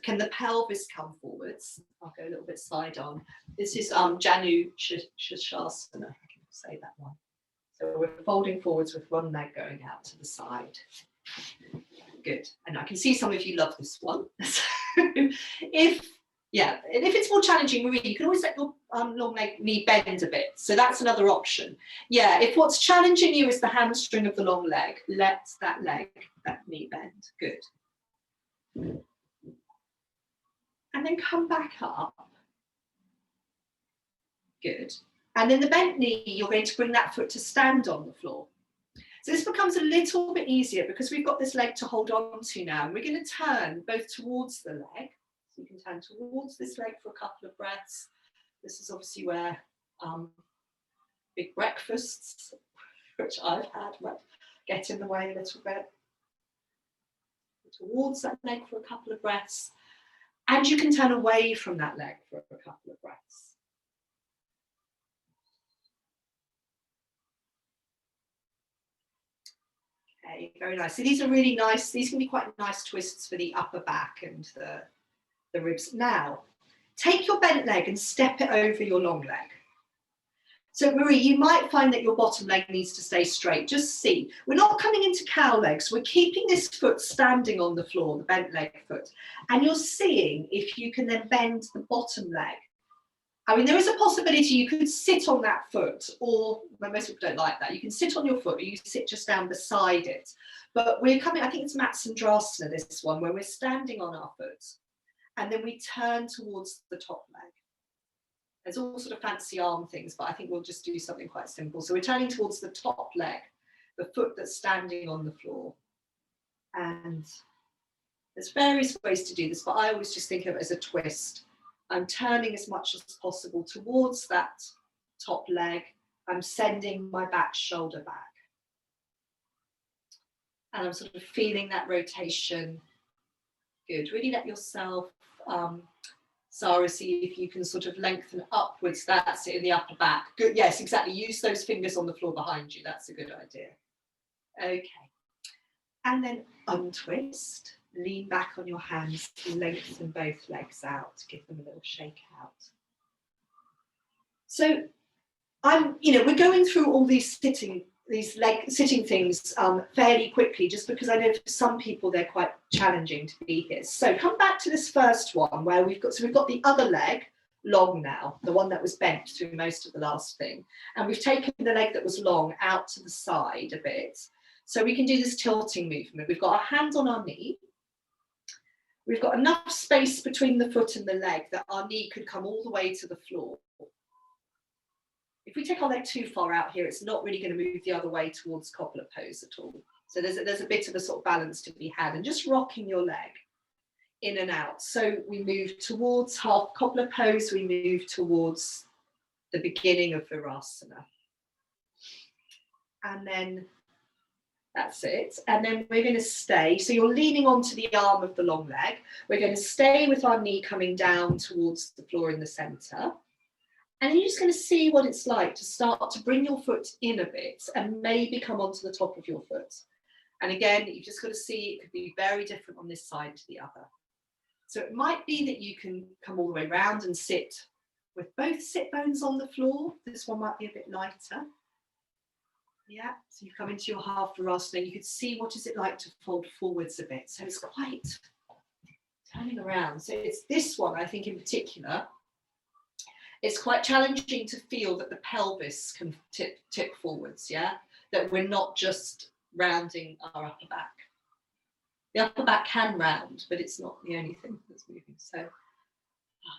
can the pelvis come forwards? I'll go a little bit side on. This is Janu Shashasana, I can say that one. So we're folding forwards with one leg going out to the side. Good. And I can see some of you love this one. So if it's more challenging, Marie, you can always let your long leg knee bend a bit. So that's another option. Yeah, if what's challenging you is the hamstring of the long leg, let that knee bend. Good. And then come back up. Good. And then the bent knee, you're going to bring that foot to stand on the floor. So this becomes a little bit easier because we've got this leg to hold on to now. And we're going to turn both towards the leg. So you can turn towards this leg for a couple of breaths. This is obviously where big breakfasts, which I've had, get in the way a little bit. Towards that leg for a couple of breaths. And you can turn away from that leg for a couple of breaths. Okay, very nice. So these are really nice. These can be quite nice twists for the upper back and the ribs. Now, take your bent leg and step it over your long leg. So Marie, you might find that your bottom leg needs to stay straight. Just see, we're not coming into cow legs. We're keeping this foot standing on the floor, the bent leg foot. And you're seeing if you can then bend the bottom leg. I mean, there is a possibility you could sit on that foot, or well, most people don't like that. You can sit on your foot, or you sit just down beside it. But we're coming, I think it's Matsandrasana, this one, where we're standing on our foot. And then we turn towards the top leg. There's all sort of fancy arm things, but I think we'll just do something quite simple. So we're turning towards the top leg, the foot that's standing on the floor. And there's various ways to do this, but I always just think of it as a twist. I'm turning as much as possible towards that top leg. I'm sending my back shoulder back. And I'm sort of feeling that rotation. Good. Really let yourself, Sarah, see if you can sort of lengthen upwards. That's it, in the upper back. Good. Yes, exactly. Use those fingers on the floor behind you. That's a good idea. Okay. And then untwist. Lean back on your hands, lengthen both legs out, give them a little shake out. So we're going through all these sitting things fairly quickly, just because I know for some people they're quite challenging to be here. So come back to this first one where we've got the other leg long now, the one that was bent through most of the last thing, and we've taken the leg that was long out to the side a bit. So we can do this tilting movement. We've got our hand on our knee. We've got enough space between the foot and the leg that our knee could come all the way to the floor. If we take our leg too far out here, it's not really going to move the other way towards cobbler pose at all. So there's a bit of a sort of balance to be had, and just rocking your leg in and out. So we move towards half cobbler pose, we move towards the beginning of Virasana. And then that's it. And then we're going to stay. So you're leaning onto the arm of the long leg. We're going to stay with our knee coming down towards the floor in the center. And you're just going to see what it's like to start to bring your foot in a bit and maybe come onto the top of your foot. And again, you've just got to see it could be very different on this side to the other. So it might be that you can come all the way around and sit with both sit bones on the floor. This one might be a bit lighter. Yeah, so you come into your half Virasana, you could see what is it like to fold forwards a bit. So it's quite turning around. So it's this one, I think in particular, it's quite challenging to feel that the pelvis can tip forwards, yeah? That we're not just rounding our upper back. The upper back can round, but it's not the only thing that's moving. So,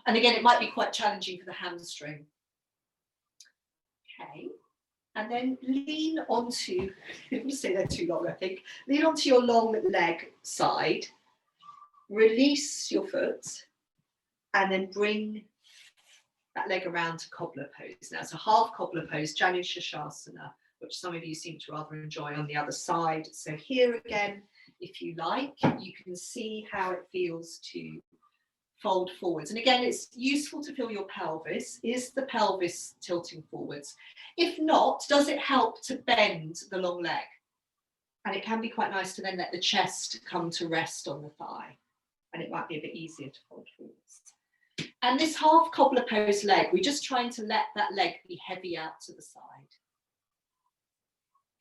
and again, it might be quite challenging for the hamstring. Okay, and then lean onto, I'm going to stay there too long, I think. Lean onto your long leg side, release your foot, and then bring that leg around to cobbler pose. Now it's a half cobbler pose, Janu Shashasana, which some of you seem to rather enjoy on the other side. So here again, if you like, you can see how it feels to fold forwards. And again, it's useful to feel your pelvis. Is the pelvis tilting forwards? If not, does it help to bend the long leg? And it can be quite nice to then let the chest come to rest on the thigh. And it might be a bit easier to fold forwards. And this half cobbler pose leg, we're just trying to let that leg be heavy out to the side.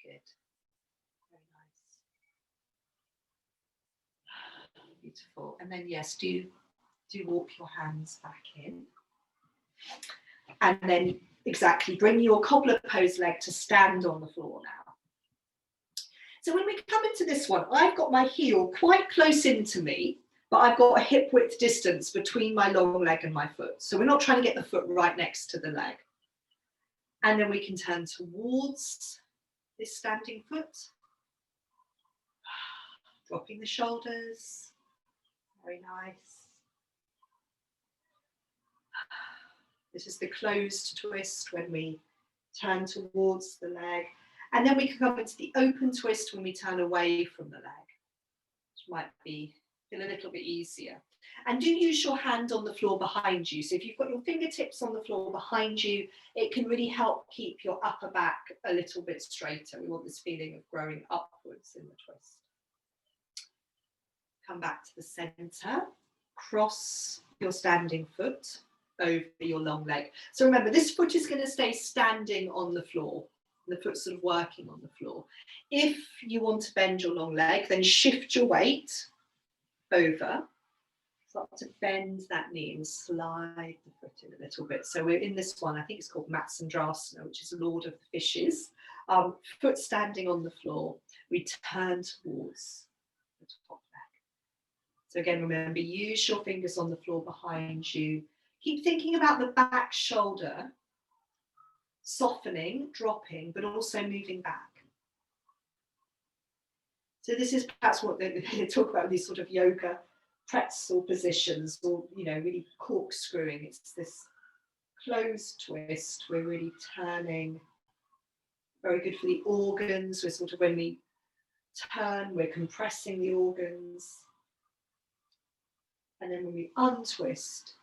Good. Very nice. Beautiful. And then yes, do walk your hands back in. And then exactly, bring your cobbler pose leg to stand on the floor now. So when we come into this one, I've got my heel quite close into me, but I've got a hip width distance between my long leg and my foot. So we're not trying to get the foot right next to the leg. And then we can turn towards this standing foot, dropping the shoulders. Very nice. This is the closed twist when we turn towards the leg. And then we can come into the open twist when we turn away from the leg, which might feel a little bit easier. And do use your hand on the floor behind you. So if you've got your fingertips on the floor behind you, it can really help keep your upper back a little bit straighter. We want this feeling of growing upwards in the twist. Come back to the center, cross your standing foot over your long leg. So remember, this foot is going to stay standing on the floor. The foot's sort of working on the floor. If you want to bend your long leg, then shift your weight over. Start to bend that knee and slide the foot in a little bit. So we're in this one, I think it's called Matsandrasana, which is Lord of the Fishes. Foot standing on the floor. We turn towards the top leg. So again, remember, use your fingers on the floor behind you. Keep thinking about the back shoulder, softening, dropping, but also moving back. So this is perhaps what they talk about, these sort of yoga pretzel positions, or really corkscrewing. It's this closed twist. We're really turning. Very good for the organs. We're sort of, when we turn, we're compressing the organs. And then when we untwist,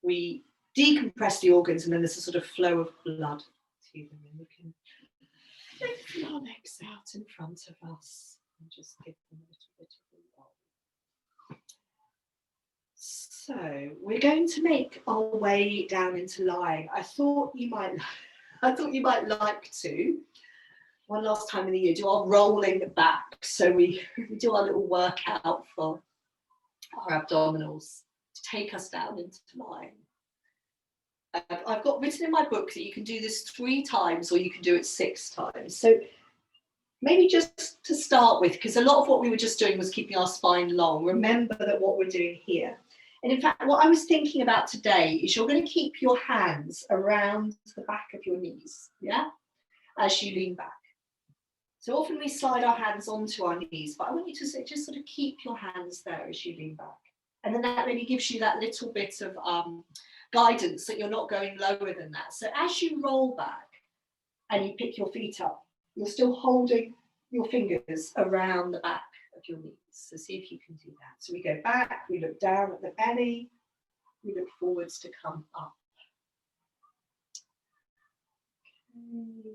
we decompress the organs, and then there's a sort of flow of blood to them. And we can lift our legs out in front of us and just give them a little bit of a roll. So we're going to make our way down into lying. I thought you might like to, one last time in the year, do our rolling back. So we do our little workout for our abdominals to take us down into lying. I've got written in my book that you can do this 3 times or you can do it 6 times. So maybe just to start with, because a lot of what we were just doing was keeping our spine long. Remember that what we're doing here. And in fact, what I was thinking about today is you're going to keep your hands around the back of your knees, yeah, as you lean back. So often we slide our hands onto our knees, but I want you to just sort of keep your hands there as you lean back. And then that maybe gives you that little bit of guidance that you're not going lower than that. So as you roll back and you pick your feet up, you're still holding your fingers around the back of your knees. So see if you can do that. So we go back, we look down at the belly, we look forwards to come up. Okay.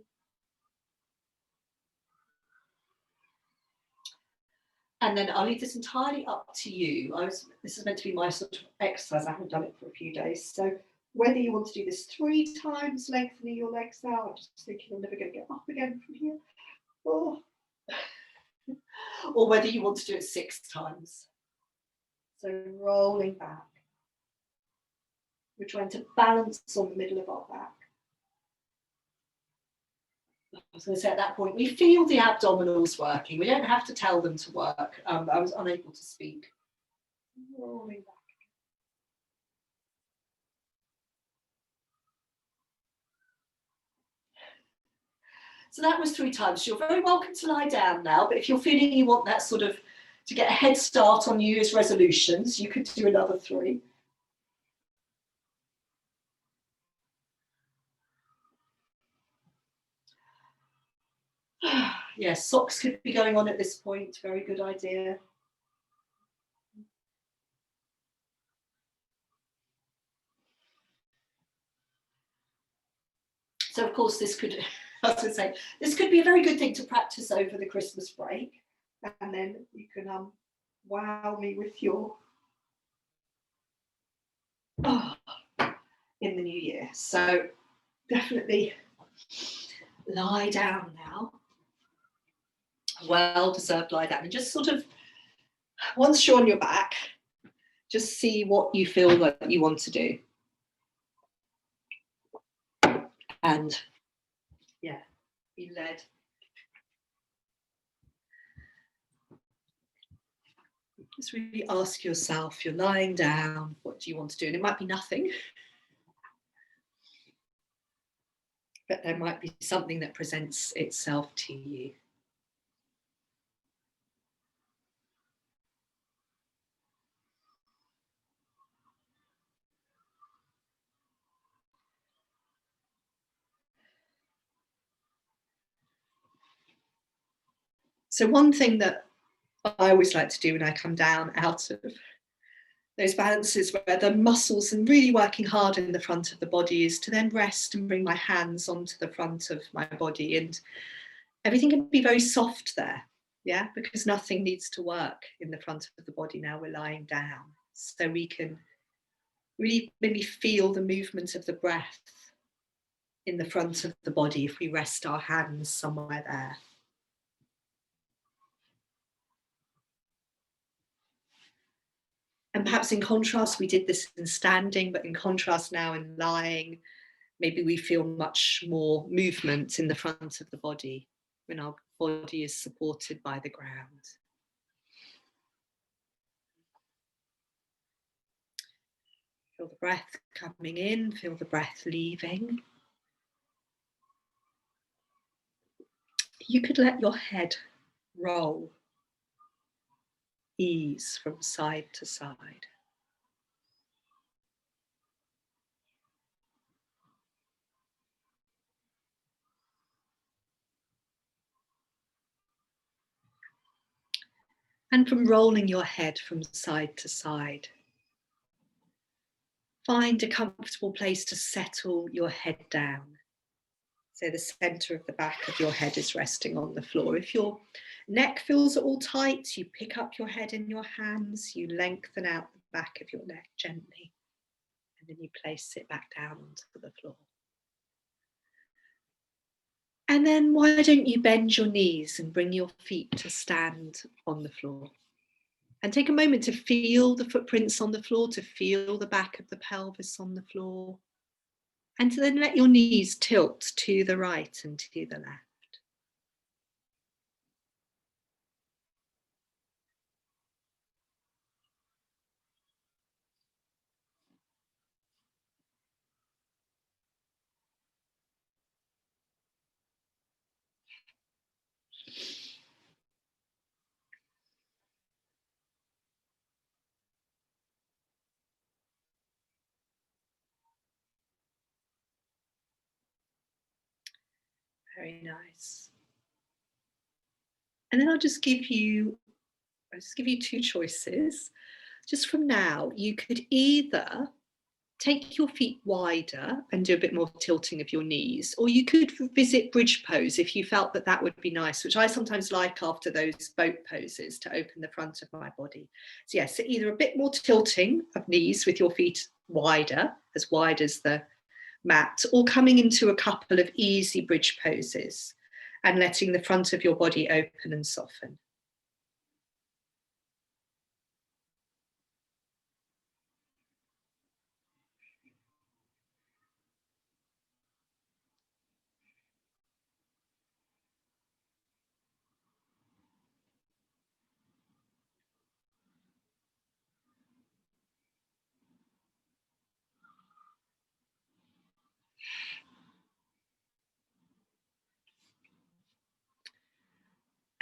And then I'll leave this entirely up to you. This is meant to be my sort of exercise. I haven't done it for a few days. So whether you want to do this 3 times, lengthening your legs out, I'm just thinking I'm never going to get up again from here. Oh. Or whether you want to do it 6 times. So rolling back. We're trying to balance on the middle of our back. I was going to say at that point, we feel the abdominals working. We don't have to tell them to work. I was unable to speak. Rolling back. So that was 3 times. You're very welcome to lie down now, but if you're feeling you want that sort of, to get a head start on New Year's resolutions, you could do another 3. Yes, socks could be going on at this point. Very good idea. So of course this could, I was going to say, this could be a very good thing to practice over the Christmas break. And then you can wow me with your in the new year. So definitely lie down now. Well-deserved lie down. And just sort of, once you're on your back, just see what you feel like you want to do. And yeah, be led. Just really ask yourself, you're lying down, what do you want to do? And it might be nothing, but there might be something that presents itself to you. So one thing that I always like to do when I come down out of those balances where the muscles are really working hard in the front of the body is to then rest and bring my hands onto the front of my body, and everything can be very soft there, yeah, because nothing needs to work in the front of the body now we're lying down. So we can really maybe feel the movement of the breath in the front of the body if we rest our hands somewhere there. And perhaps in contrast, we did this in standing, but in contrast now in lying, maybe we feel much more movement in the front of the body when our body is supported by the ground. Feel the breath coming in, feel the breath leaving. You could let your head roll, ease from side to side. And from rolling your head from side to side, find a comfortable place to settle your head down. So the centre of the back of your head is resting on the floor. If your neck feels all tight, you pick up your head in your hands, you lengthen out the back of your neck gently, and then you place it back down onto the floor. And then why don't you bend your knees and bring your feet to stand on the floor? And take a moment to feel the footprints on the floor, to feel the back of the pelvis on the floor. And to then let your knees tilt to the right and to the left. Very nice. And then I'll just give you 2 choices. Just from now, you could either take your feet wider and do a bit more tilting of your knees, or you could visit bridge pose if you felt that that would be nice, which I sometimes like after those boat poses to open the front of my body. So yes, so either a bit more tilting of knees with your feet wider, as wide as the mat, or coming into a couple of easy bridge poses and letting the front of your body open and soften.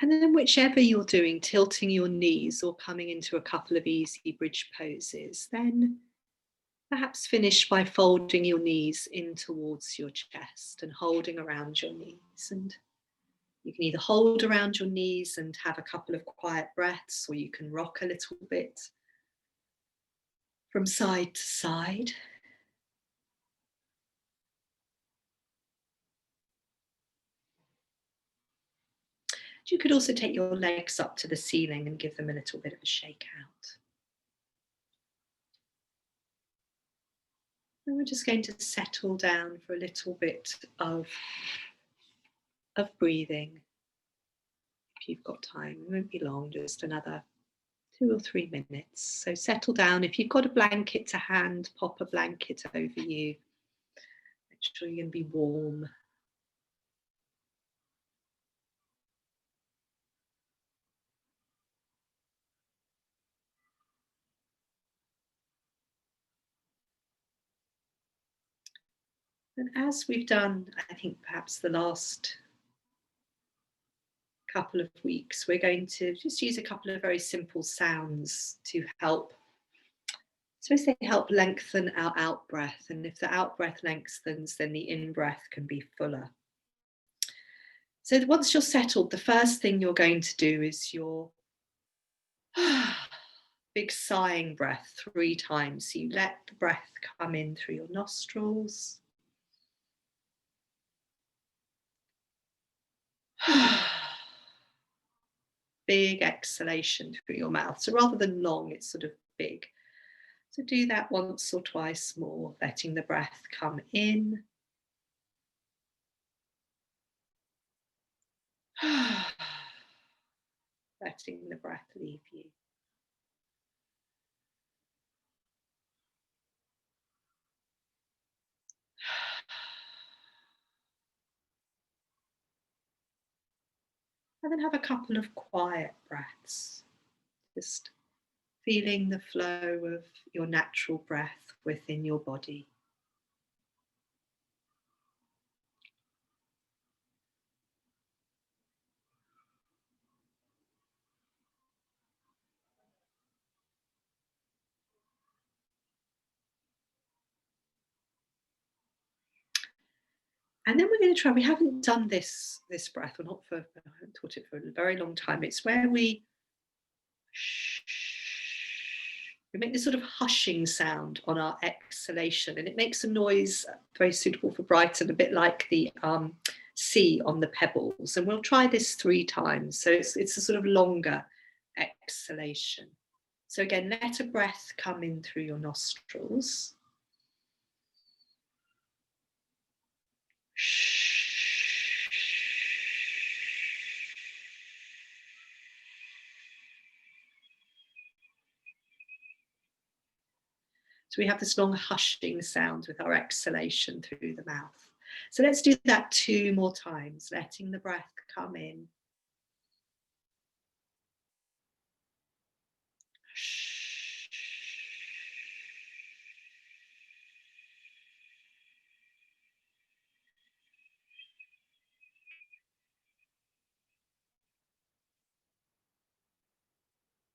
And then whichever you're doing, tilting your knees or coming into a couple of easy bridge poses, then perhaps finish by folding your knees in towards your chest and holding around your knees. And you can either hold around your knees and have a couple of quiet breaths, or you can rock a little bit from side to side. You could also take your legs up to the ceiling and give them a little bit of a shake out. And we're just going to settle down for a little bit of breathing. If you've got time, it won't be long, just another 2 or 3 minutes. So settle down. If you've got a blanket to hand, pop a blanket over you. Make sure you're going to be warm. And as we've done, I think perhaps the last couple of weeks, we're going to just use a couple of very simple sounds to help. So as they help lengthen our out breath, and if the out breath lengthens, then the in breath can be fuller. So once you're settled, the first thing you're going to do is your big sighing breath 3 times. So you let the breath come in through your nostrils. Big exhalation through your mouth. So rather than long, it's sort of big. So do that once or twice more, letting the breath come in. Letting the breath leave you. And then have a couple of quiet breaths, just feeling the flow of your natural breath within your body. And then we're going to try, we haven't done this breath, or not for, I haven't taught it for a very long time. It's where we make this sort of hushing sound on our exhalation, and it makes a noise very suitable for Brighton, a bit like the sea on the pebbles. And we'll try this 3 times. So it's a sort of longer exhalation. So again, let a breath come in through your nostrils. So we have this long hushing sound with our exhalation through the mouth. So let's do that 2 more times, letting the breath come in.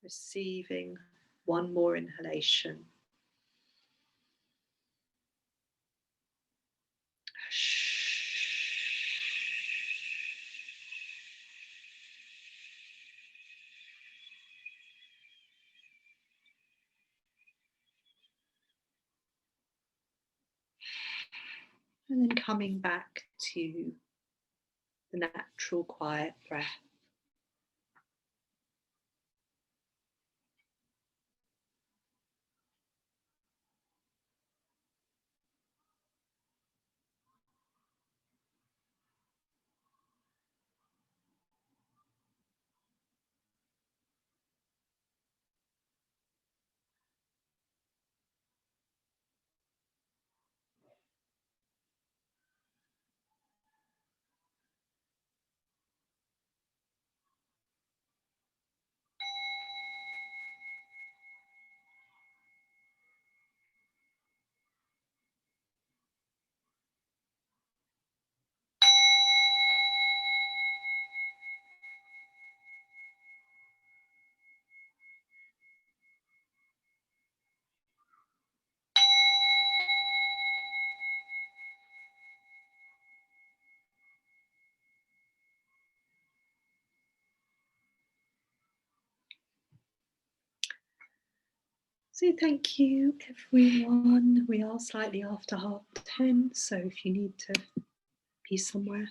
Receiving 1 more inhalation. And then coming back to the natural quiet breath. So thank you everyone. We are slightly after 10:30, so if you need to be somewhere